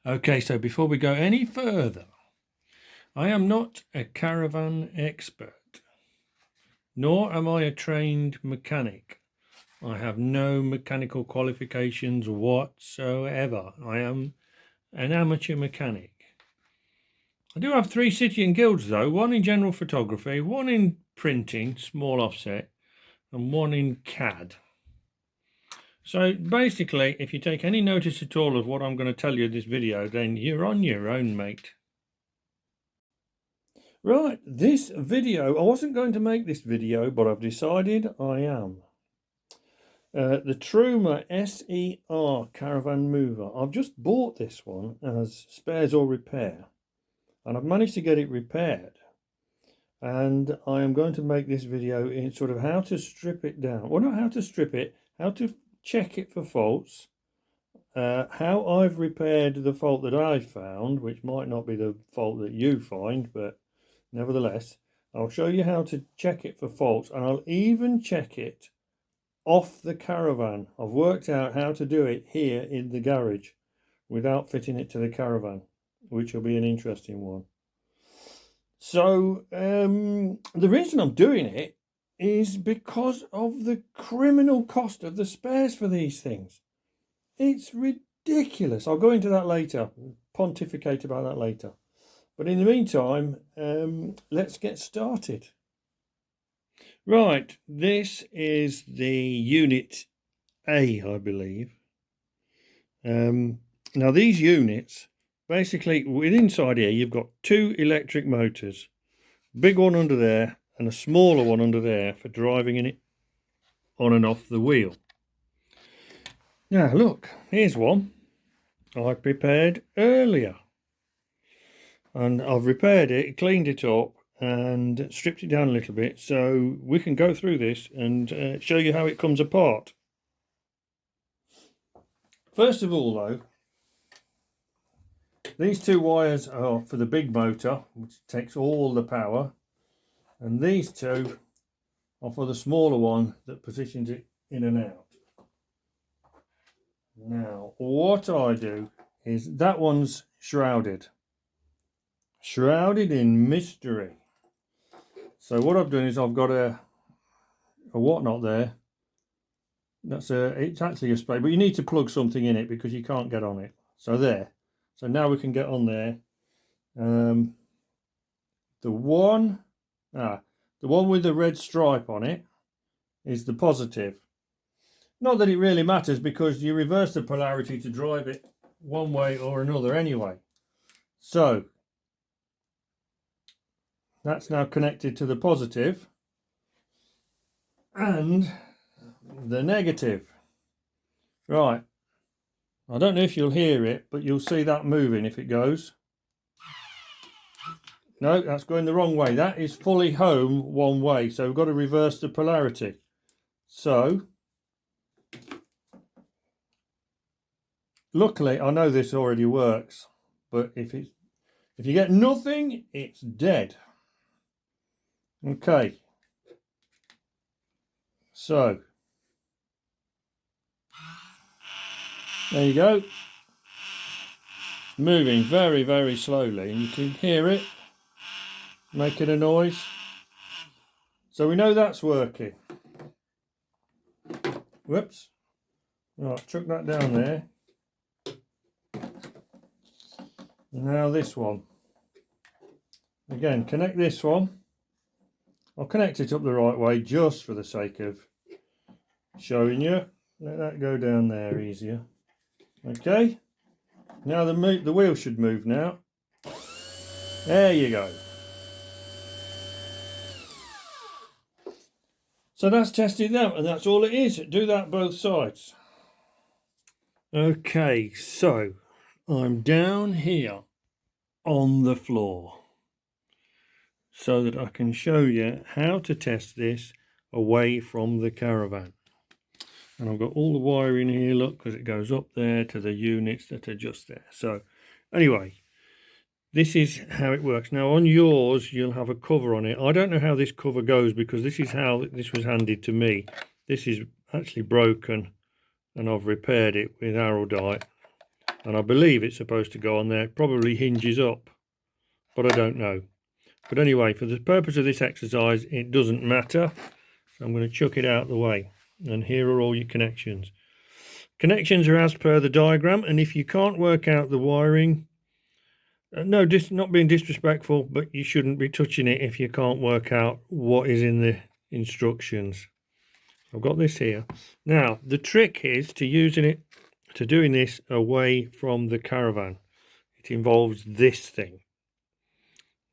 Okay, so before we go any further, I am not a caravan expert, nor am I a trained mechanic. I have no mechanical qualifications whatsoever. I am an amateur mechanic. I do have 3 city and guilds though, 1 in general photography, 1 in printing, small offset, and 1 in CAD. So basically, if you take any notice at all of what I'm going to tell you in this video, then you're on your own, mate. Right, this video, I wasn't going to make this video, but I've decided I am. The Truma SER Caravan Mover. I've just bought this one as spares or repair, and I've managed to get it repaired. And I am going to make this video in sort of how to strip it down. Well, not how to strip it, how to check it for faults, how I've repaired the fault that I found, which might not be the fault that you find, but nevertheless, I'll show you how to check it for faults, and I'll even check it off the Caravan. I've worked out how to do it here in the garage without fitting it to the Caravan, which will be an interesting one. So the reason I'm doing it is because of the criminal cost of the spares for these things. It's ridiculous. I'll go into that later, pontificate about that later. But in the meantime, let's get started. Right, this is the Unit A, I believe. Now these units, basically, inside here, you've got 2 electric motors. Big one under there and a smaller one under there for driving in it on and off the wheel. Now look, here's one I prepared earlier. And I've repaired it, cleaned it up and stripped it down a little bit so we can go through this and show you how it comes apart. First of all though, these 2 wires are for the big motor, which takes all the power, and these 2 are for the smaller one that positions it in and out. Now, what I do is that one's shrouded in mystery. So what I've done is I've got a whatnot there. It's actually a spray, but you need to plug something in it because you can't get on it. So there. So now we can get on there. The one with the red stripe on it is the positive. Not that it really matters because you reverse the polarity to drive it one way or another anyway. So that's now connected to the positive and the negative. Right. I don't know if you'll hear it, but you'll see that moving if it goes. No, that's going the wrong way. That is fully home one way, so we've got to reverse the polarity. So, luckily, I know this already works, but if you get nothing, it's dead. Okay. So, there you go. Moving very, very slowly, and you can hear it making a noise. So we know that's working. Whoops. Right, chuck that down there. Now this one. Again, connect this one. I'll connect it up the right way just for the sake of showing you. Let that go down there easier. Okay. Now the wheel should move now. There you go. So that's tested out, and that's all it is. Do that both sides. Okay, so I'm down here on the floor so that I can show you how to test this away from the Caravan. And I've got all the wiring here, look, because it goes up there to the units that are just there. So anyway, this is how it works. Now on yours, you'll have a cover on it. I don't know how this cover goes because this is how this was handed to me. This is actually broken and I've repaired it with Araldite. and I believe it's supposed to go on there. It probably hinges up, but I don't know. But anyway, for the purpose of this exercise, it doesn't matter. So I'm going to chuck it out the way. And here are all your connections. Connections are as per the diagram, and if you can't work out the wiring, no, not being disrespectful, but you shouldn't be touching it if you can't work out what is in the instructions. I've got this here. Now, the trick is to doing this away from the Caravan. It involves this thing.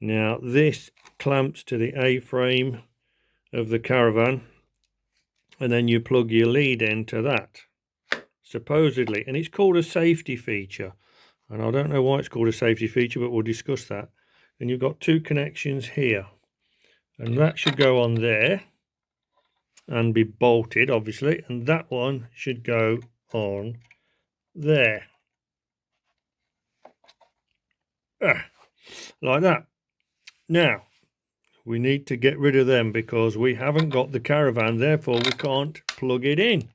Now, this clamps to the A-frame of the Caravan, and then you plug your lead into that, supposedly, and it's called a safety feature. And I don't know why it's called a safety feature, but we'll discuss that. And you've got two connections here, and that should go on there and be bolted, obviously, and that one should go on there, like that. Now, we need to get rid of them because we haven't got the Caravan, therefore we can't plug it in.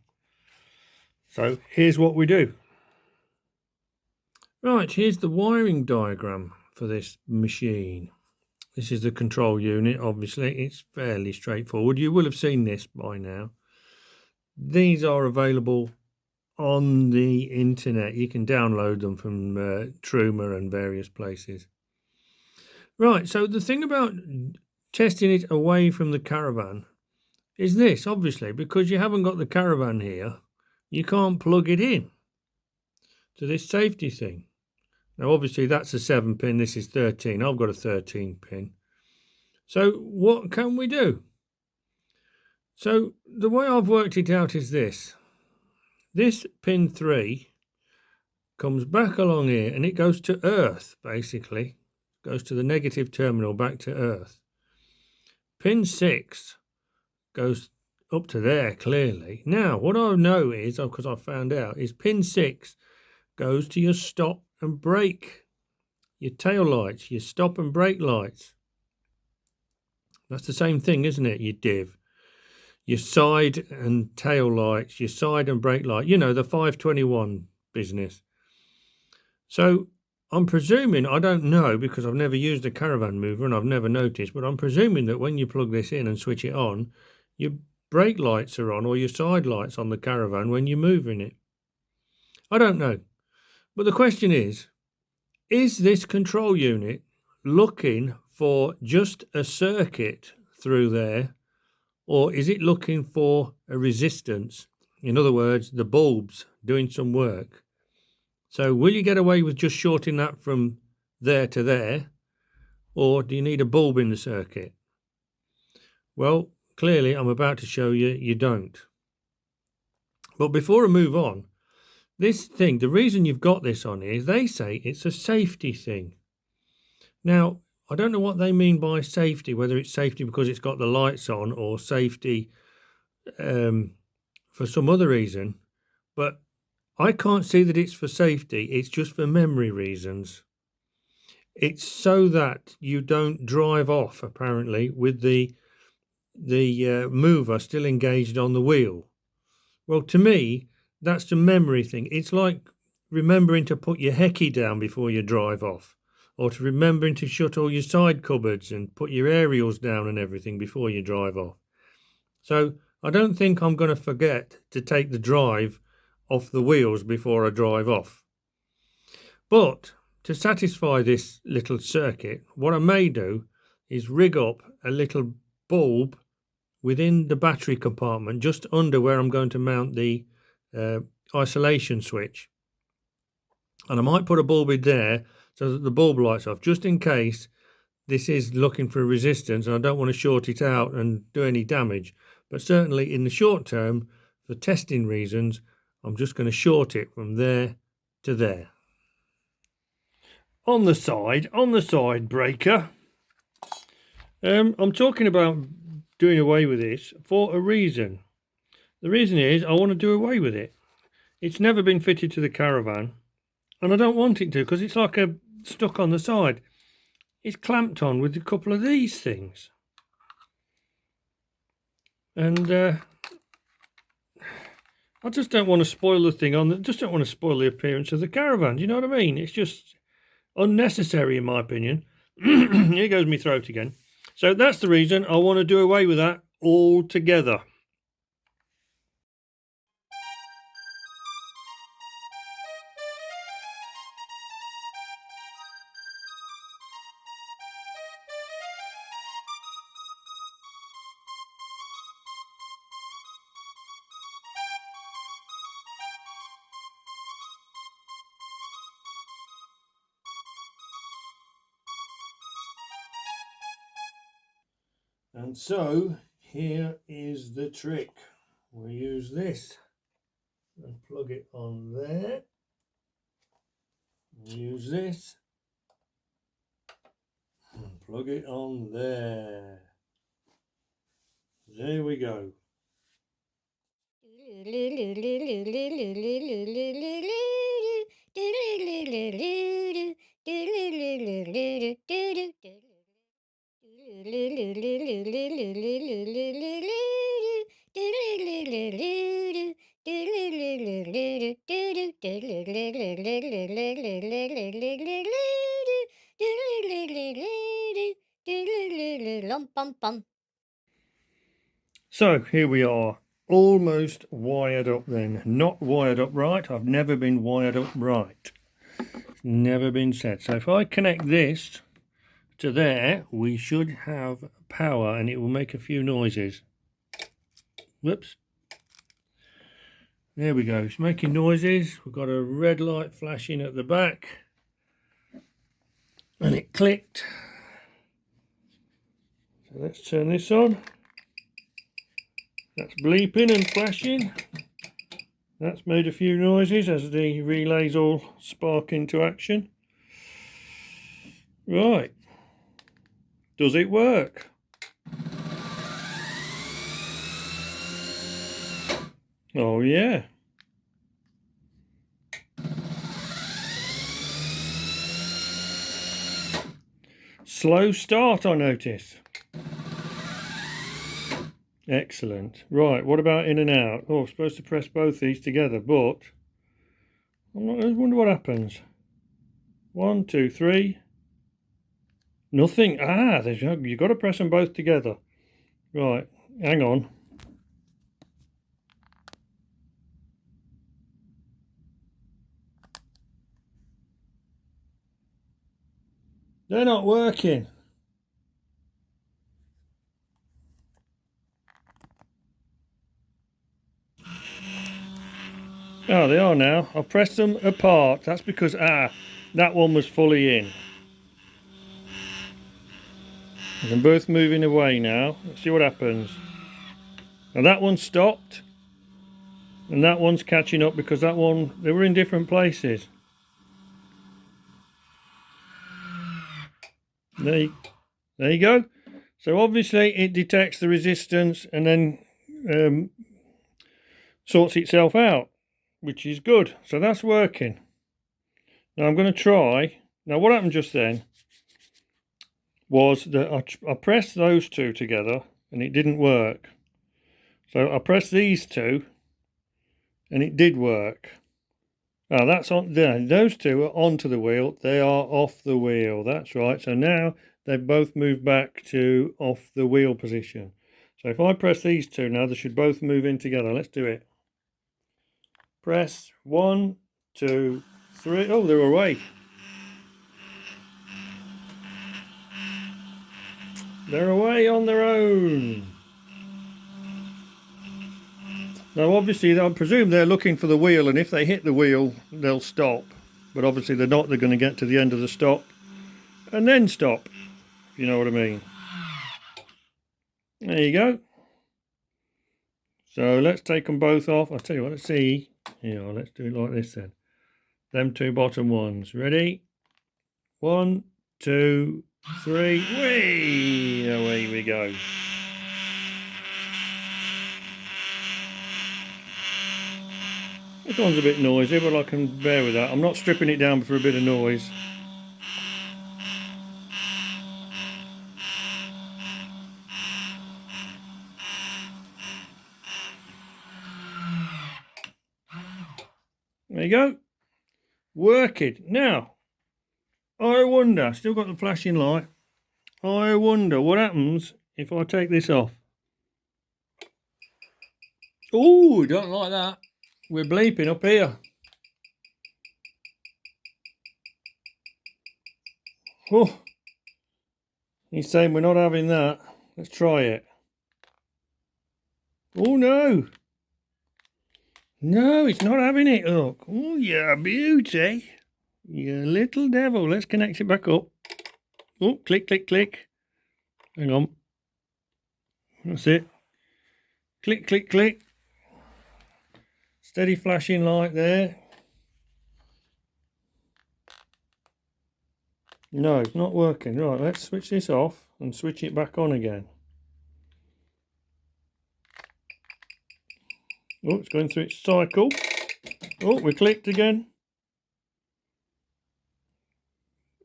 So here's what we do. Right, here's the wiring diagram for this machine. This is the control unit, obviously. It's fairly straightforward. You will have seen this by now. These are available on the internet. You can download them from Truma and various places. Right, so the thing about testing it away from the Caravan is this, obviously, because you haven't got the Caravan here, you can't plug it in to this safety thing. Now, obviously, that's a 7-pin. This is 13. I've got a 13-pin. So what can we do? So the way I've worked it out is this. This pin 3 comes back along here, and it goes to earth, basically. Goes to the negative terminal back to earth. Pin 6 goes up to there, clearly. Now, what I know is, because I found out, is pin 6 goes to your stop and brake, your tail lights, your stop and brake lights. That's the same thing, isn't it? Your div, your side and tail lights, your side and brake light, you know, the 521 business. So I'm presuming, I don't know because I've never used a Caravan mover and I've never noticed, but I'm presuming that when you plug this in and switch it on, your brake lights are on or your side lights on the Caravan when you're moving it. I don't know. But the question is this control unit looking for just a circuit through there, or is it looking for a resistance? In other words, the bulbs doing some work. So will you get away with just shorting that from there to there, or do you need a bulb in the circuit? Well, clearly I'm about to show you, you don't. But before I move on, this thing, the reason you've got this on here is they say it's a safety thing. Now, I don't know what they mean by safety, whether it's safety because it's got the lights on or safety for some other reason, but I can't see that it's for safety. It's just for memory reasons. It's so that you don't drive off, apparently, with the mover still engaged on the wheel. Well, to me, that's the memory thing. It's like remembering to put your hecky down before you drive off, or to remembering to shut all your side cupboards and put your aerials down and everything before you drive off. So I don't think I'm going to forget to take the drive off the wheels before I drive off. But to satisfy this little circuit, what I may do is rig up a little bulb within the battery compartment, just under where I'm going to mount the isolation switch. And I might put a bulb in there so that the bulb lights off, just in case this is looking for a resistance and I don't want to short it out and do any damage. But certainly in the short term, for testing reasons, I'm just going to short it from there to there. On the side breaker, I'm talking about doing away with this for a reason. The reason is I want to do away with it. It's never been fitted to the Caravan, and I don't want it to because it's like stuck on the side. It's clamped on with a couple of these things. And I just don't want to spoil the thing just don't want to spoil the appearance of the Caravan. Do you know what I mean? It's just unnecessary, in my opinion. Here goes my throat again. So that's the reason I want to do away with that altogether. And so here is the trick. We use this and plug it on there. We use this and plug it on there. There we go. So here we are, almost wired up then. Not wired up right. I've never been wired up right. It's never been said. So if I connect this to there, we should have power and it will make a few noises. Whoops. There we go. It's making noises. We've got a red light flashing at the back. And it clicked. So let's turn this on. That's bleeping and flashing. That's made a few noises as the relays all spark into action. Right. Does it work? Oh yeah. Slow start, I notice. Excellent. Right, what about in and out? Oh, I'm supposed to press both these together, but I wonder what happens. 1, 2, 3. Nothing. Ah, you've got to press them both together. Right, hang on. They're not working. Oh, they are now. I've pressed them apart. That's because, that one was fully in. They're both moving away now. Let's see what happens. Now that one stopped. And that one's catching up because that one, they were in different places. There you go. So obviously it detects the resistance and then sorts itself out, which is good. So that's working. Now I'm going to try. Now what happened just then was that I pressed those two together and it didn't work. So I pressed these two and it did work. Now that's on there. Those two are onto the wheel. They are off the wheel. That's right. So now they've both moved back to off the wheel position. So if I press these two now, they should both move in together. Let's do it. Press 1, 2, 3. Oh, they're away. They're away on their own. Now obviously I presume they're looking for the wheel, and if they hit the wheel they'll stop, but obviously they're not. They're going to get to the end of the stop and then stop, if you know what I mean. There you go. So let's take them both off. I'll tell you what, let's see. Here, let's do it like this then. Them two bottom ones. Ready? 1, 2, 3. Whee! Away we go. This one's a bit noisy, but I can bear with that. I'm not stripping it down for a bit of noise. There you go. Working. Now, I wonder, still got the flashing light. I wonder what happens if I take this off. Oh, don't like that. We're bleeping up here. Oh, he's saying we're not having that. Let's try it. Oh no. No, it's not having it. Look. Oh, yeah, beauty. You little devil. Let's connect it back up. Oh, click, click, click. Hang on. That's it. Click, click, click. Steady flashing light there. No, it's not working. Right, let's switch this off and switch it back on again. Oh, it's going through its cycle. Oh, we clicked again.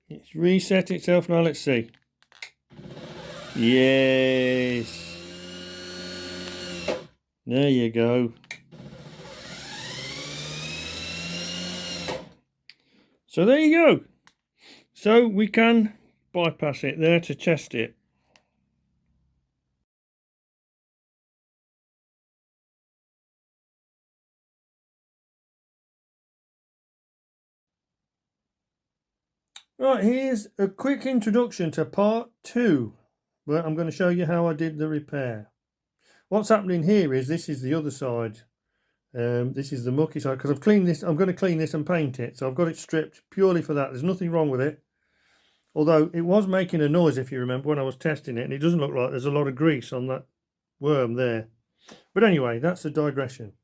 It's reset itself now. Let's see. Yes. There you go. So there you go. So we can bypass it there to test it. Right, here's a quick introduction to part 2, where I'm going to show you how I did the repair. What's happening here is this is the other side. This is the mucky side, because I've cleaned this. I'm going to clean this and paint it, so I've got it stripped purely for that. There's nothing wrong with it, although it was making a noise, if you remember, when I was testing it, and it doesn't look like there's a lot of grease on that worm there. But anyway, that's a digression.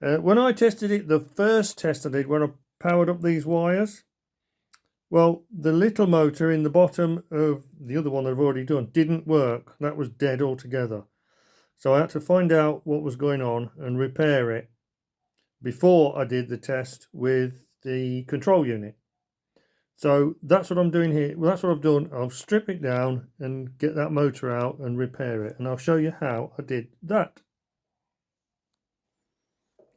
When I tested it, the first test I did, when I powered up these wires, well, the little motor in the bottom of the other one that I've already done didn't work. That was dead altogether. So I had to find out what was going on and repair it before I did the test with the control unit. So that's what I'm doing here. Well, that's what I've done. I'll strip it down and get that motor out and repair it. And I'll show you how I did that.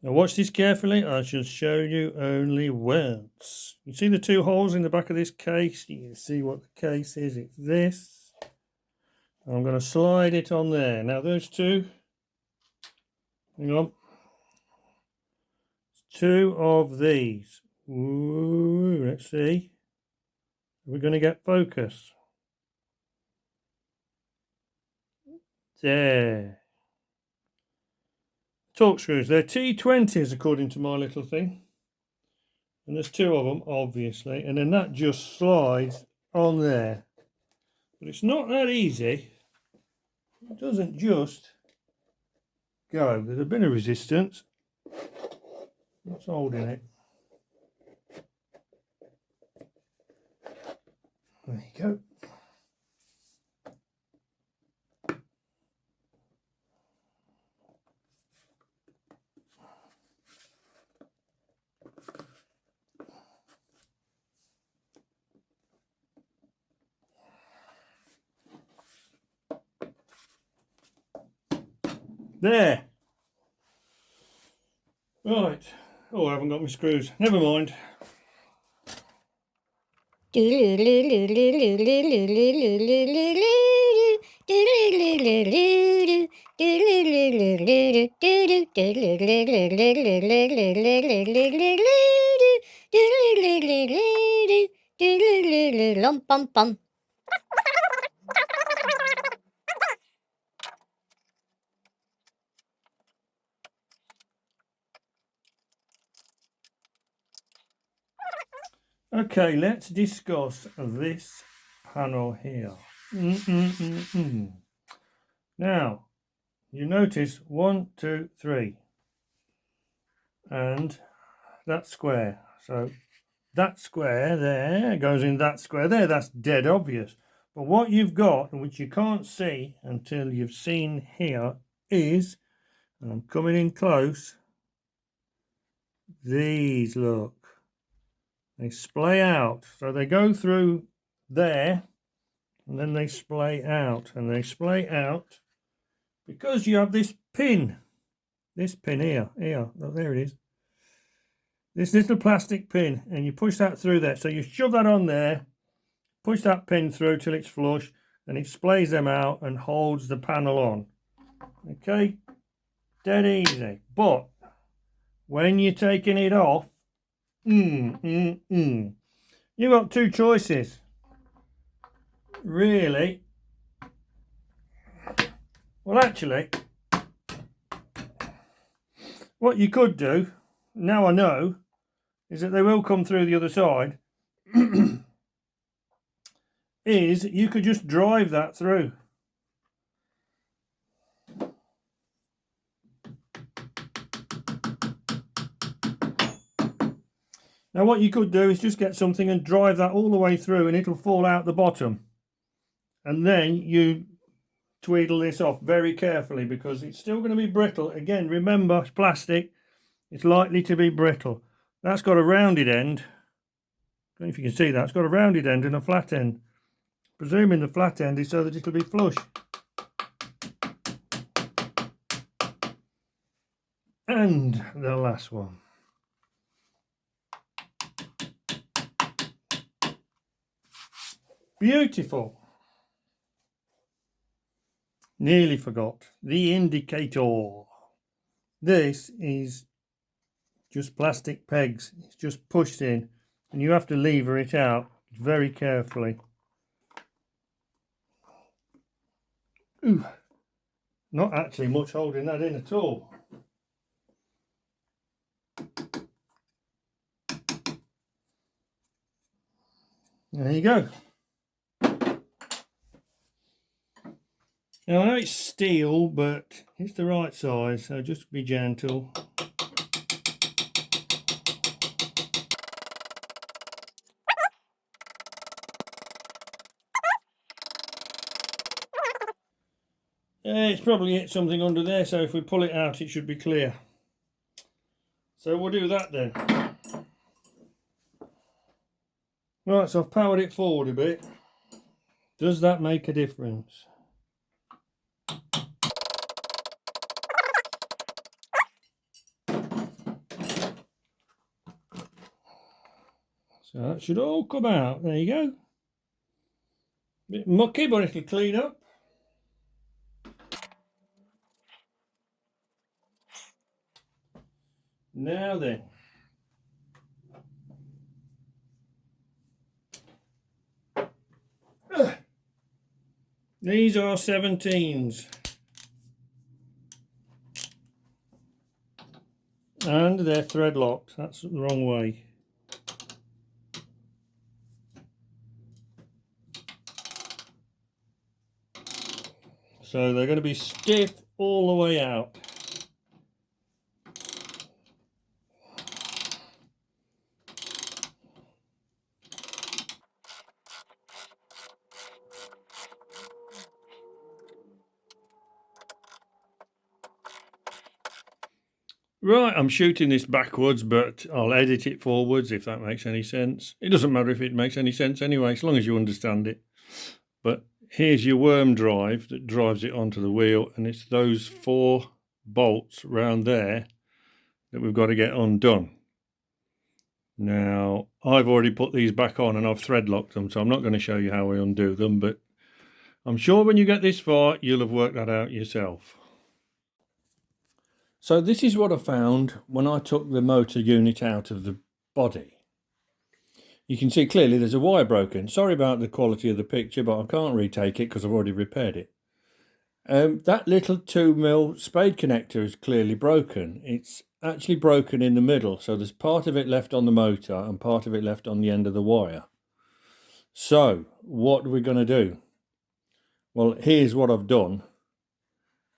Now watch this carefully. I shall show you only once. You see the two holes in the back of this case? You can see what the case is. It's this. I'm going to slide it on there. Now those two, hang on, two of these. Ooh, let's see. We're going to get focus. There. Torque screws. They're T20s according to my little thing. And there's two of them, obviously. And then that just slides on there. But it's not that easy. It doesn't just go. There's a bit of resistance. What's holding it? There you go. There. Right. Oh, I haven't got my screws. Never mind. Pum pum. Okay, let's discuss this panel here. Now, you notice 1, 2, 3, and that square. So that square there goes in that square there. That's dead obvious. But what you've got, and which you can't see until you've seen here, is, and I'm coming in close, these, look. They splay out. So they go through there, and then they splay out. And they splay out because you have this pin. This pin here. Look, there it is. this little plastic pin, and you push that through there. So you shove that on there, push that pin through till it's flush, and it splays them out and holds the panel on. Okay, dead easy. But when you're taking it off, you've got two choices, really. Well, actually, what you could do, now I know, is that they will come through the other side, is you could just drive that through. Now what you could do is just get something and drive that all the way through, and it'll fall out the bottom. And then you tweedle this off very carefully, because it's still going to be brittle. Again, remember, it's plastic. It's likely to be brittle. That's got a rounded end. I don't know if you can see that. It's got a rounded end and a flat end. Presuming the flat end is so that it'll be flush. And the last one. Beautiful. Nearly forgot. The indicator. This is just plastic pegs. It's just pushed in, and you have to lever it out very carefully. Ooh, not actually much holding that in at all. There you go. Now I know it's steel, but it's the right size, so just be gentle. It's probably hit something under there, so if we pull it out it should be clear. So we'll do that then. Right, so I've powered it forward a bit. Does that make a difference? So that should all come out. There you go. Bit mucky, but it'll clean up. Now then. These are 17s. And they're thread locked. That's the wrong way. So they're going to be stiff all the way out. Right, I'm shooting this backwards, but I'll edit it forwards if that makes any sense. It doesn't matter if it makes any sense anyway, as long as you understand it. But here's your worm drive that drives it onto the wheel, and it's those 4 bolts round there that we've got to get undone. Now, I've already put these back on and I've thread locked them, so I'm not going to show you how we undo them, but I'm sure when you get this far, you'll have worked that out yourself. So this is what I found when I took the motor unit out of the body. You can see clearly there's a wire broken. Sorry about the quality of the picture, but I can't retake it because I've already repaired it. That little 2mm spade connector is clearly broken. It's actually broken in the middle, so there's part of it left on the motor and part of it left on the end of the wire. So what are we going to do? Well, here's what I've done.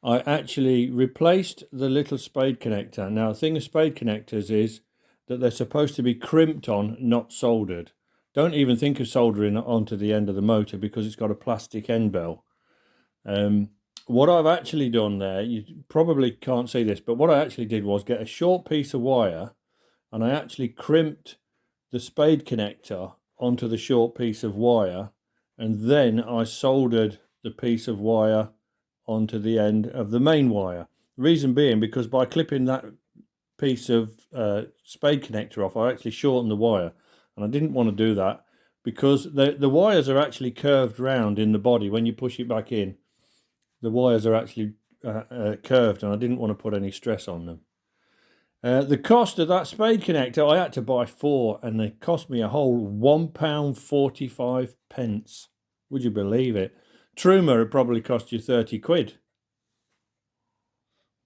I actually replaced the little spade connector. Now, the thing with spade connectors is that they're supposed to be crimped on, not soldered. Don't even think of soldering it onto the end of the motor because it's got a plastic end bell. What I've actually done there, you probably can't see this, but what I actually did was get a short piece of wire, and I actually crimped the spade connector onto the short piece of wire, and then I soldered the piece of wire onto the end of the main wire. Reason being, because by clipping that piece of spade connector off, I actually shortened the wire, and I didn't want to do that because the wires are actually curved round in the body. When you push it back in, the wires are actually curved, and I didn't want to put any stress on them. The cost of that spade connector, I had to buy 4, and they cost me a whole £1.45. Would you believe it? Truma would probably cost you 30 quid.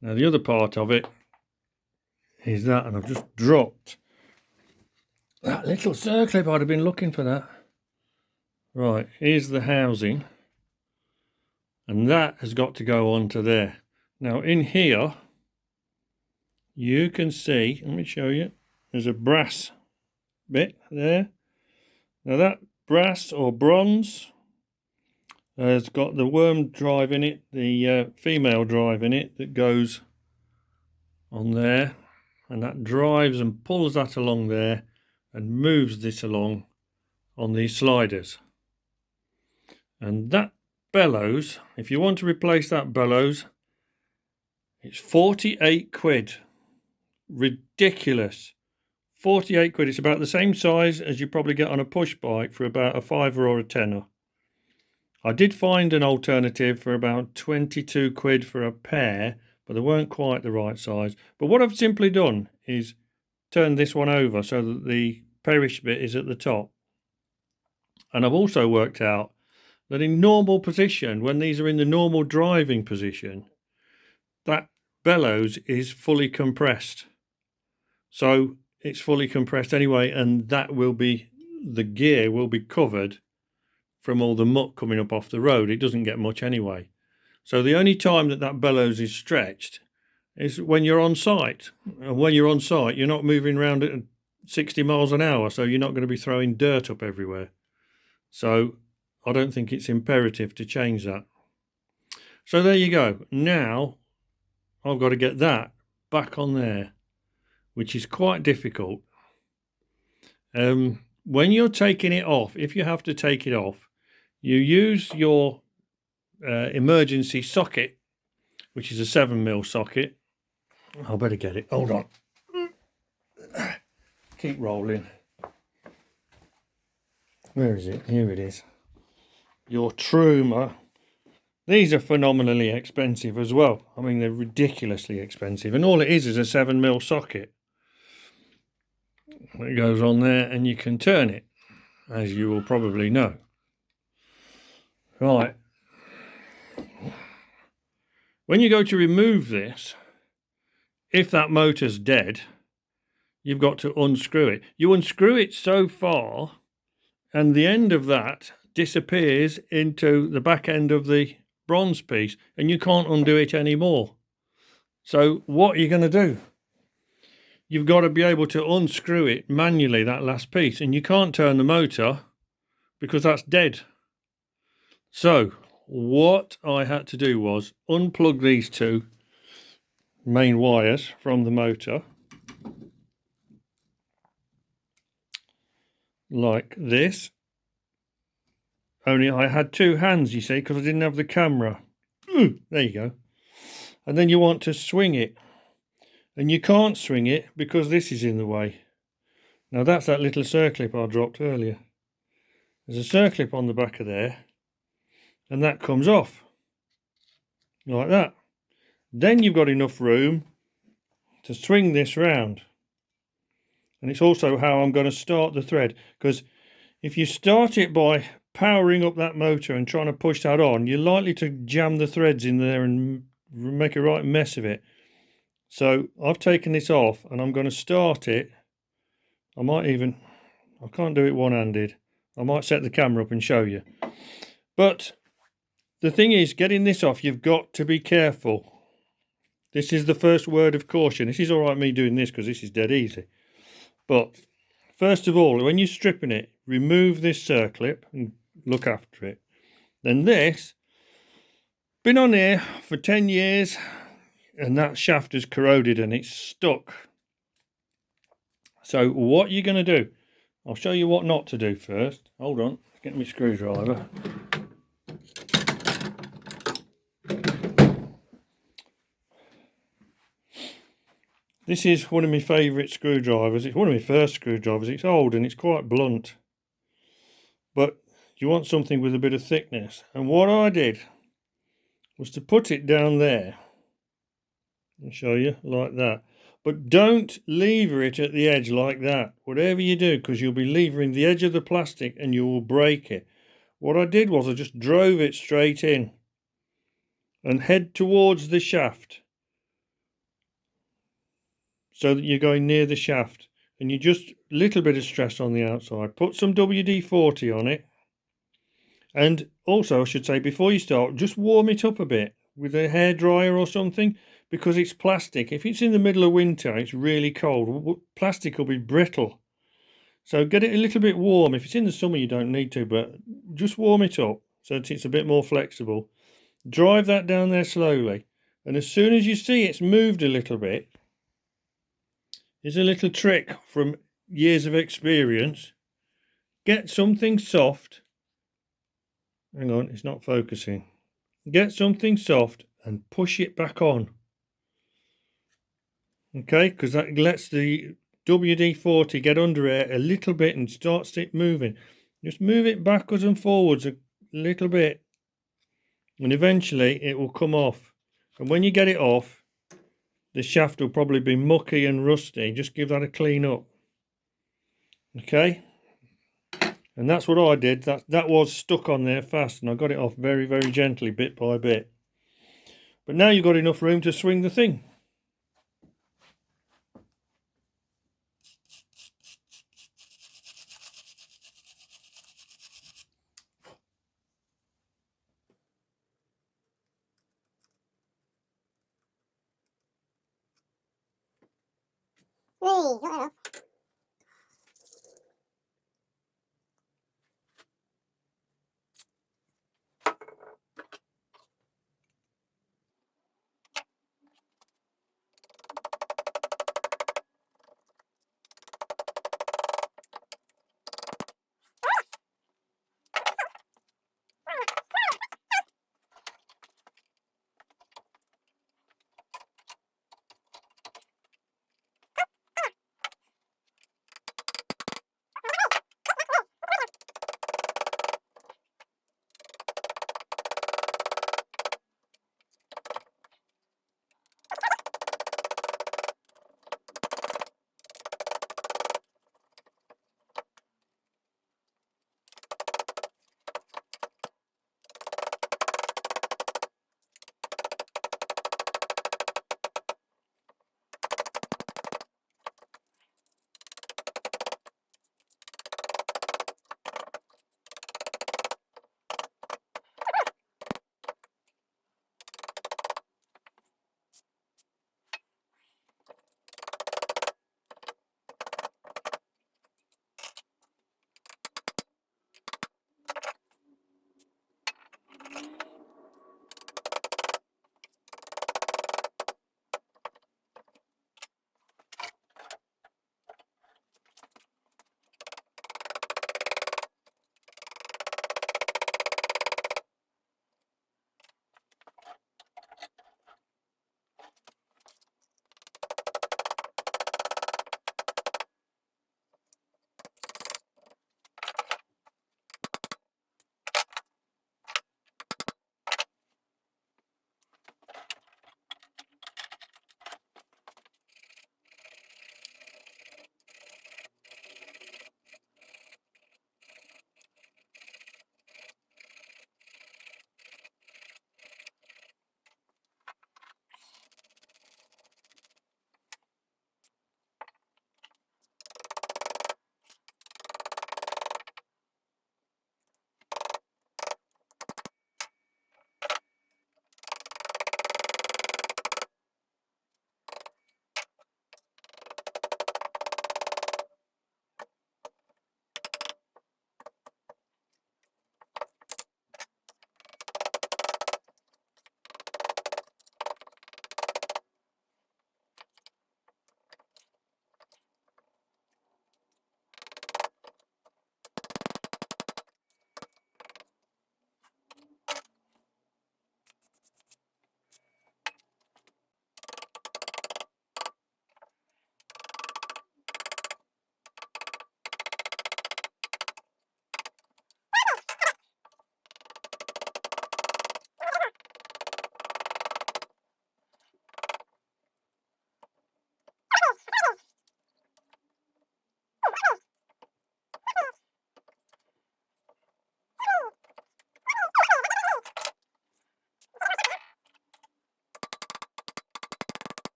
Now the other part of it is that, and I've just dropped that little circlip. I'd have been looking for that. Right, here's the housing, and that has got to go onto there. Now in here, you can see, let me show you, there's a brass bit there. Now that brass or bronze has got the worm drive in it, the female drive in it that goes on there, and that drives and pulls that along there and moves this along on these sliders. And that bellows, if you want to replace that bellows, it's 48 quid. Ridiculous. 48 quid. It's about the same size as you probably get on a push bike for about a £5 or a £10. I did find an alternative for about 22 quid for a pair, but they weren't quite the right size. But what I've simply done is turn this one over so that the perish bit is at the top. And I've also worked out that in normal position, when these are in the normal driving position, that bellows is fully compressed. So it's fully compressed anyway, and that will be, the gear will be covered from all the muck coming up off the road. It doesn't get much anyway. So the only time that that bellows is stretched is when you're on site. And when you're on site, you're not moving around at 60 miles an hour, so you're not going to be throwing dirt up everywhere. So I don't think it's imperative to change that. So there you go. Now I've got to get that back on there, which is quite difficult. When you're taking it off, if you have to take it off, you use your emergency socket, which is a 7mm socket. I better get it. Hold on. Keep rolling. Where is it? Here it is. Your Truma. These are phenomenally expensive as well. I mean, they're ridiculously expensive. And all it is a 7mm socket. It goes on there and you can turn it, as you will probably know. Right. When you go to remove this, if that motor's dead, you've got to unscrew it. You unscrew it so far, and the end of that disappears into the back end of the bronze piece, and you can't undo it anymore. So what are you going to do? You've got to be able to unscrew it manually, that last piece, and you can't turn the motor because that's dead. So what I had to do was unplug these two main wires from the motor, like this. Only I had two hands, you see, because I didn't have the camera. There you go. And then you want to swing it. And you can't swing it because this is in the way. Now that's that little circlip I dropped earlier. There's a circlip on the back of there. And that comes off. Like that. Then you've got enough room to swing this round. And it's also how I'm going to start the thread. Because if you start it by powering up that motor and trying to push that on, you're likely to jam the threads in there and make a right mess of it. So I've taken this off and I'm going to start it. I can't do it one-handed. I might set the camera up and show you. But the thing is, getting this off, you've got to be careful. This is the first word of caution. This is all right me doing this because this is dead easy. But first of all, when you're stripping it, remove this circlip and look after it. Then this, been on here for 10 years and that shaft is corroded and it's stuck. So what you're going to do, I'll show you what not to do first. Hold on, get my screwdriver. This is one of my favourite screwdrivers. It's one of my first screwdrivers. It's old and it's quite blunt. But you want something with a bit of thickness. And what I did was to put it down there. I'll show you like that. But don't lever it at the edge like that. Whatever you do, because you'll be levering the edge of the plastic and you will break it. What I did was I just drove it straight in and head towards the shaft, so that you're going near the shaft, and you just a little bit of stress on the outside. Put some WD-40 on it, and also I should say before you start, just warm it up a bit with a hairdryer or something, because it's plastic. If it's in the middle of winter, it's really cold. Plastic will be brittle, so get it a little bit warm. If it's in the summer, you don't need to, but just warm it up so that it's a bit more flexible. Drive that down there slowly, and as soon as you see it's moved a little bit, here's a little trick from years of experience. Get something soft. Hang on, it's not focusing. Get something soft and push it back on. Okay, because that lets the WD-40 get under it a little bit and starts it moving. Just move it backwards and forwards a little bit, and eventually it will come off. And when you get it off, the shaft will probably be mucky and rusty. Just give that a clean up. Okay, and that's what I did. That was stuck on there fast, and I got it off very, very gently, bit by bit. But now you've got enough room to swing the thing. Hey, got that off.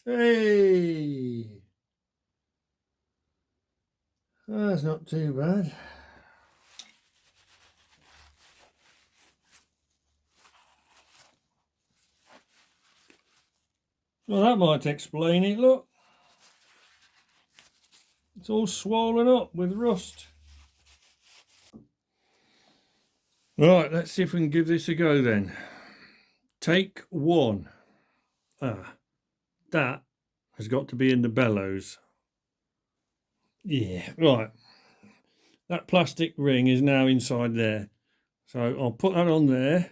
Hey, that's not too bad. Well, that might explain it, look. It's all swollen up with rust. Right, let's see if we can give this a go then. Take one. That has got to be in the bellows. Yeah, right. That plastic ring is now inside there. So I'll put that on there.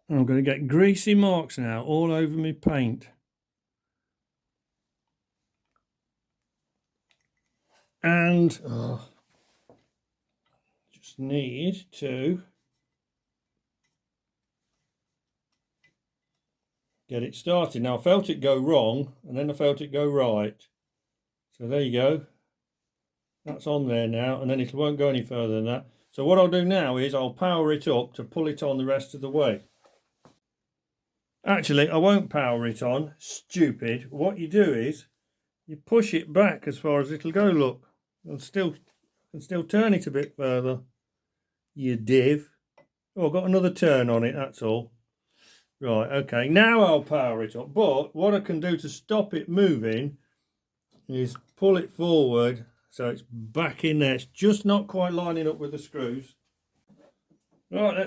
And I'm going to get greasy marks now all over my paint. And just need to get it started. Now I felt it go wrong and then I felt it go right. So there you go. That's on there now, and then it won't go any further than that. So what I'll do now is I'll power it up to pull it on the rest of the way. Actually, I won't power it on. Stupid. What you do is you push it back as far as it'll go, look. And still turn it a bit further. You div. Oh, I've got another turn on it, that's all. Right, okay. Now I'll power it up. But what I can do to stop it moving is pull it forward so it's back in there. It's just not quite lining up with the screws. Right,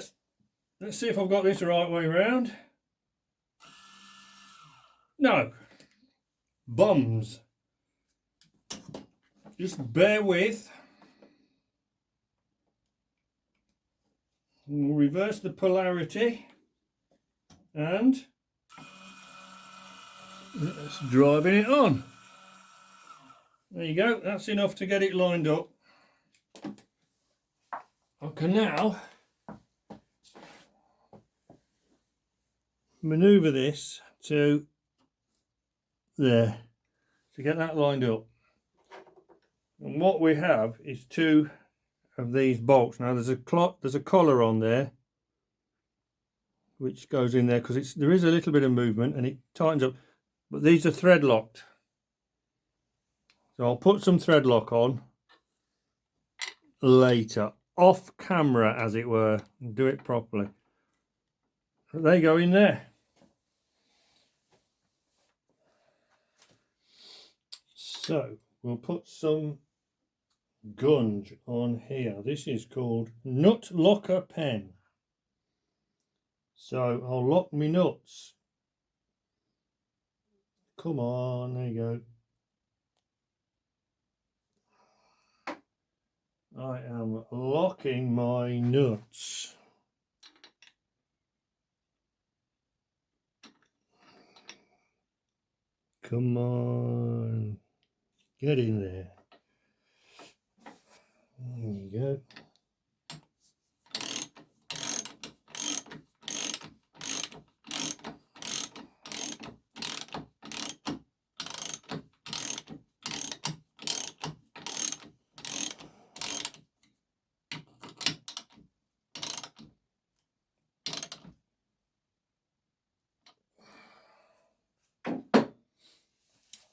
let's see if I've got this the right way around. No. Bums. Just bear with. We'll reverse the polarity and it's driving it on. There you go, that's enough to get it lined up. I can now manoeuvre this to there to get that lined up. And what we have is two of these bolts. Now there's a collar on there which goes in there because there is a little bit of movement and it tightens up, but these are thread locked. So I'll put some thread lock on later, off camera as it were, and do it properly. But they go in there. So we'll put some gunge on here. This is called nut locker pen. So I'll lock my nuts. Come on, there you go. I am locking my nuts. Come on, get in there. There you go.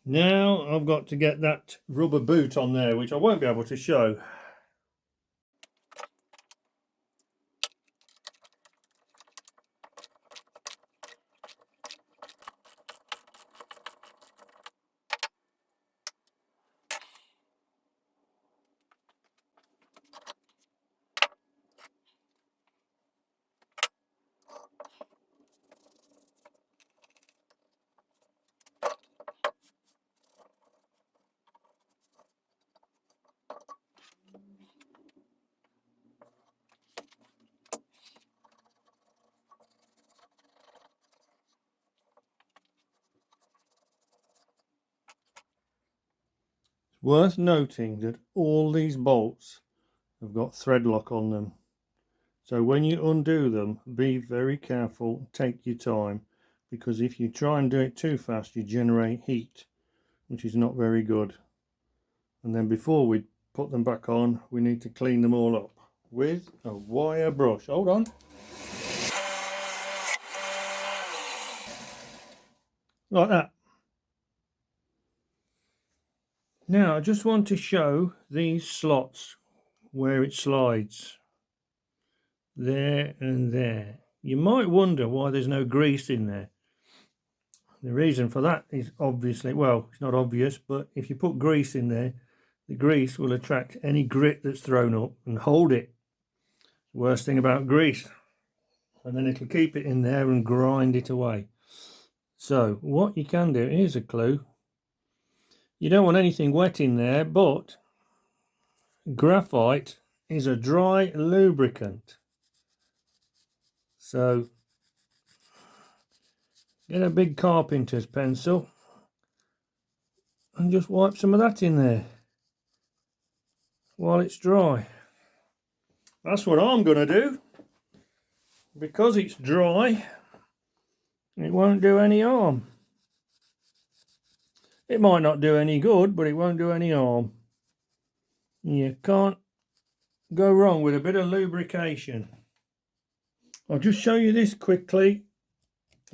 Now I've got to get that rubber boot on there, which I won't be able to show. Worth noting that all these bolts have got thread lock on them. So when you undo them, be very careful, take your time, because if you try and do it too fast, you generate heat, which is not very good. And then before we put them back on, we need to clean them all up with a wire brush. Hold on. like that. Now I just want to show these slots where it slides. There and there. You might wonder why there's no grease in there. The reason for that is obviously, well, it's not obvious, but if you put grease in there, the grease will attract any grit that's thrown up and hold it. Worst thing about grease. And then it'll keep it in there and grind it away. So what you can do, here's a clue. You don't want anything wet in there, but graphite is a dry lubricant. So get a big carpenter's pencil and just wipe some of that in there while it's dry. That's what I'm going to do. Because it's dry, it won't do any harm. It might not do any good, but it won't do any harm. You can't go wrong with a bit of lubrication. I'll just show you this quickly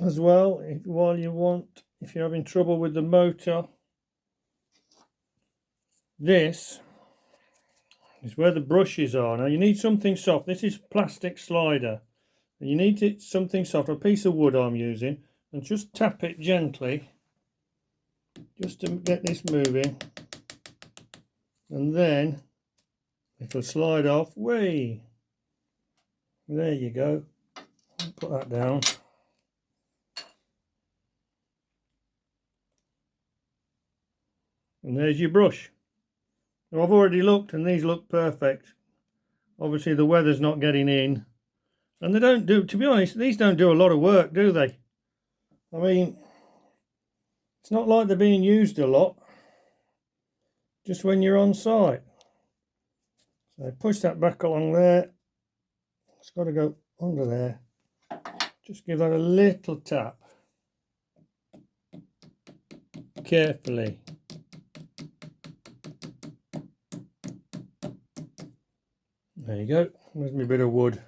as well, if you're having trouble with the motor. This is where the brushes are. Now you need something soft. This is plastic slider. You need something soft, a piece of wood I'm using, and just tap it gently just to get this moving, and then it'll slide off. Way there you go. Put that down. And there's your brush. Now I've already looked and these look perfect. Obviously the weather's not getting in, and they don't do, to be honest, these don't do a lot of work, do they? I mean, it's not like they're being used a lot, just when you're on site. So push that back along there. It's got to go under there. Just give that a little tap. Carefully. There you go. There's my bit of wood.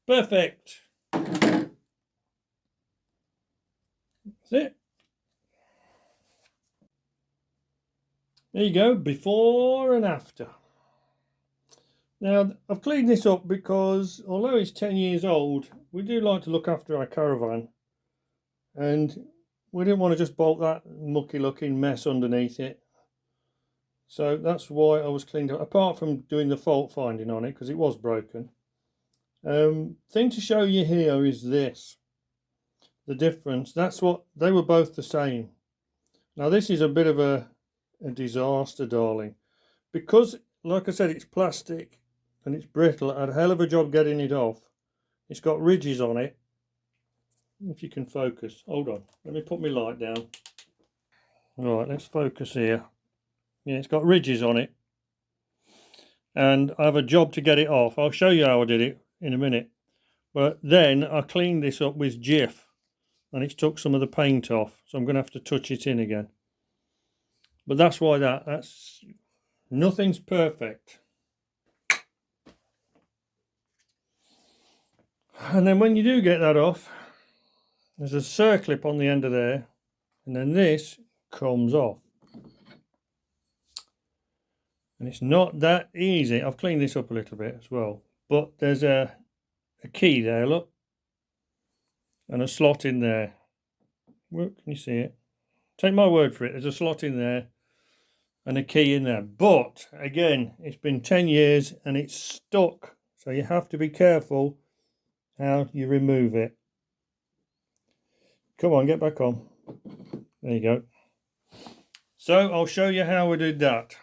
Perfect. That's it. There you go, before and after. Now, I've cleaned this up because although it's 10 years old, we do like to look after our caravan. And we didn't want to just bolt that mucky looking mess underneath it. So that's why I was cleaned up, apart from doing the fault finding on it, because it was broken. Thing to show you here is this. The difference. That's what, they were both the same. Now this is a bit of a disaster, darling, because like I said, it's plastic and it's brittle. I had a hell of a job getting it off. It's got ridges on it. If you can focus, hold on, let me put my light down. All right, let's focus here. Yeah, it's got ridges on it, and I have a job to get it off. I'll show you how I did it in a minute, but then I cleaned this up with Jif and it's took some of the paint off, so I'm going to have to touch it in again. But that's why that's nothing's perfect. And then when you do get that off, there's a circlip on the end of there, and then this comes off. And it's not that easy. I've cleaned this up a little bit as well, but there's a key there, look, and a slot in there. Look, can you see it? Take my word for it, there's a slot in there and a key in there. But again, it's been 10 years and it's stuck, so you have to be careful how you remove it. Come on, get back on. There you go. So I'll show you how we did that.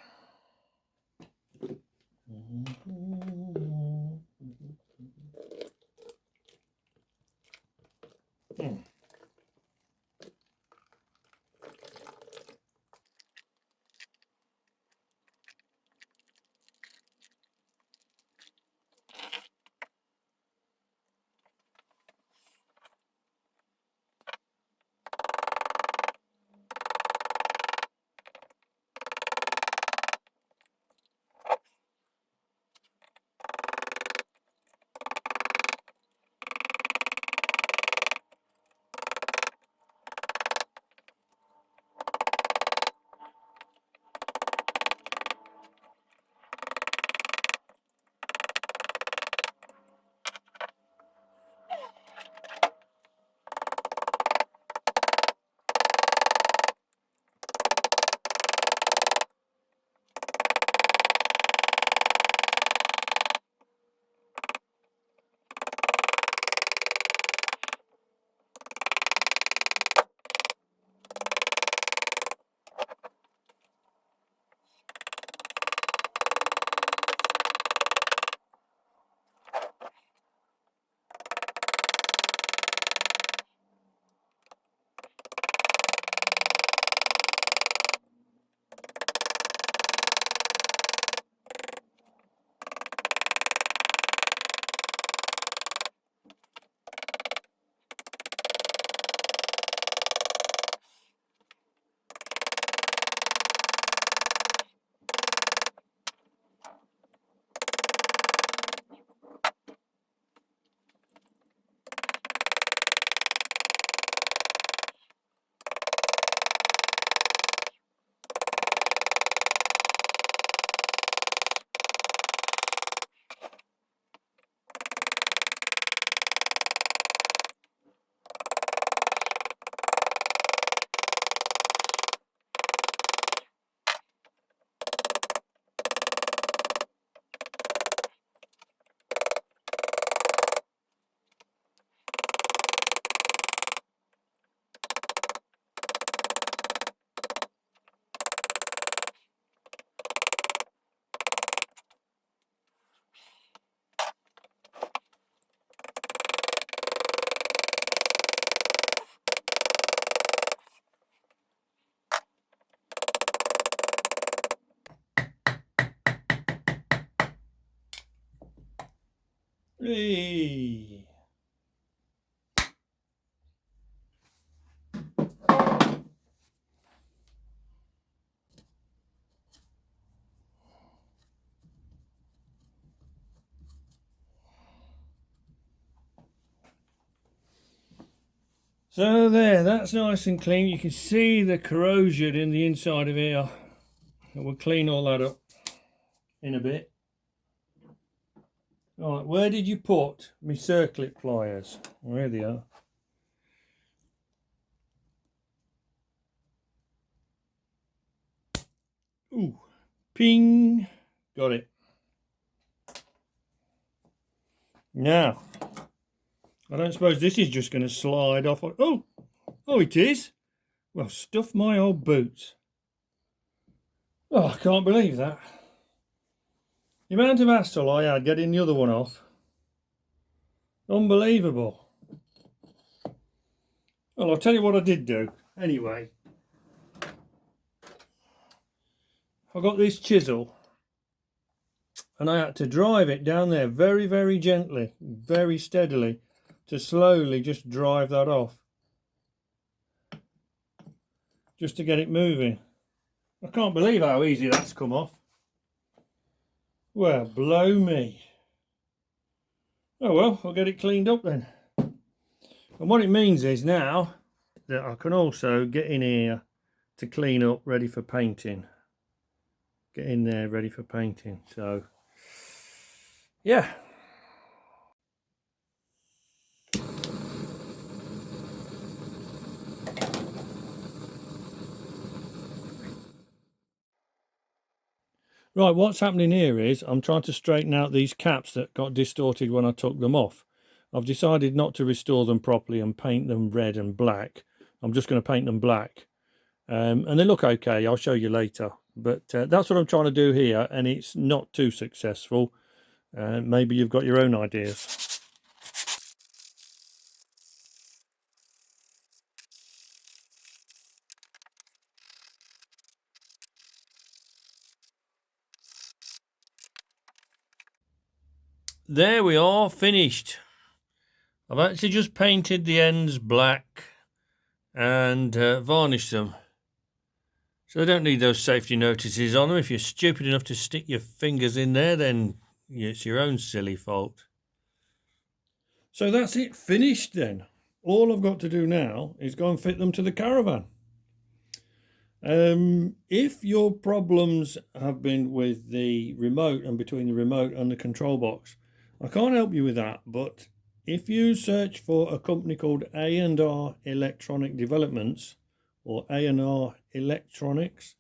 Hey. So there, that's nice and clean. You can see the corrosion in the inside of here. We'll clean all that up in a bit. Right, where did you put my circlip pliers? There they are. Ooh, ping, got it. Now, I don't suppose this is just going to slide off. Oh, it is. Well, stuff my old boots. Oh, I can't believe that. The amount of hassle I had getting the other one off. Unbelievable. Well, I'll tell you what I did do. Anyway, I got this chisel and I had to drive it down there very, very gently, very steadily, to slowly just drive that off. Just to get it moving. I can't believe how easy that's come off. Well, blow me. Oh well, I'll get it cleaned up then. And what it means is now that I can also get in here to clean up, ready for painting. Get in there ready for painting. So yeah. Right, what's happening here is I'm trying to straighten out these caps that got distorted when I took them off. I've decided not to restore them properly and paint them red and black. I'm just going to paint them black. And they look okay, I'll show you later. But that's what I'm trying to do here, and it's not too successful. Maybe you've got your own ideas. There we are, finished. I've actually just painted the ends black and varnished them. So they don't need those safety notices on them. If you're stupid enough to stick your fingers in there, then it's your own silly fault. So that's it, finished then. All I've got to do now is go and fit them to the Caravan. If your problems have been with the remote and between the remote and the control box, I can't help you with that, but if you search for a company called A&R Electronic Developments or A&R Electronics,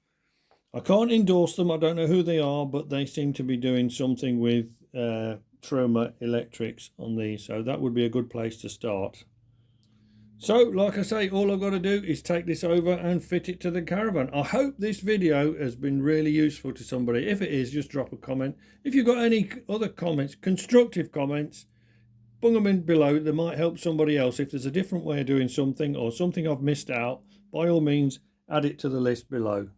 I can't endorse them, I don't know who they are, but they seem to be doing something with Truma electrics on these, so that would be a good place to start. So, like I say, all I've got to do is take this over and fit it to the Caravan. I hope this video has been really useful to somebody. If it is, just drop a comment. If you've got any other comments, constructive comments, bung them in below. They might help somebody else. If there's a different way of doing something or something I've missed out, by all means, add it to the list below.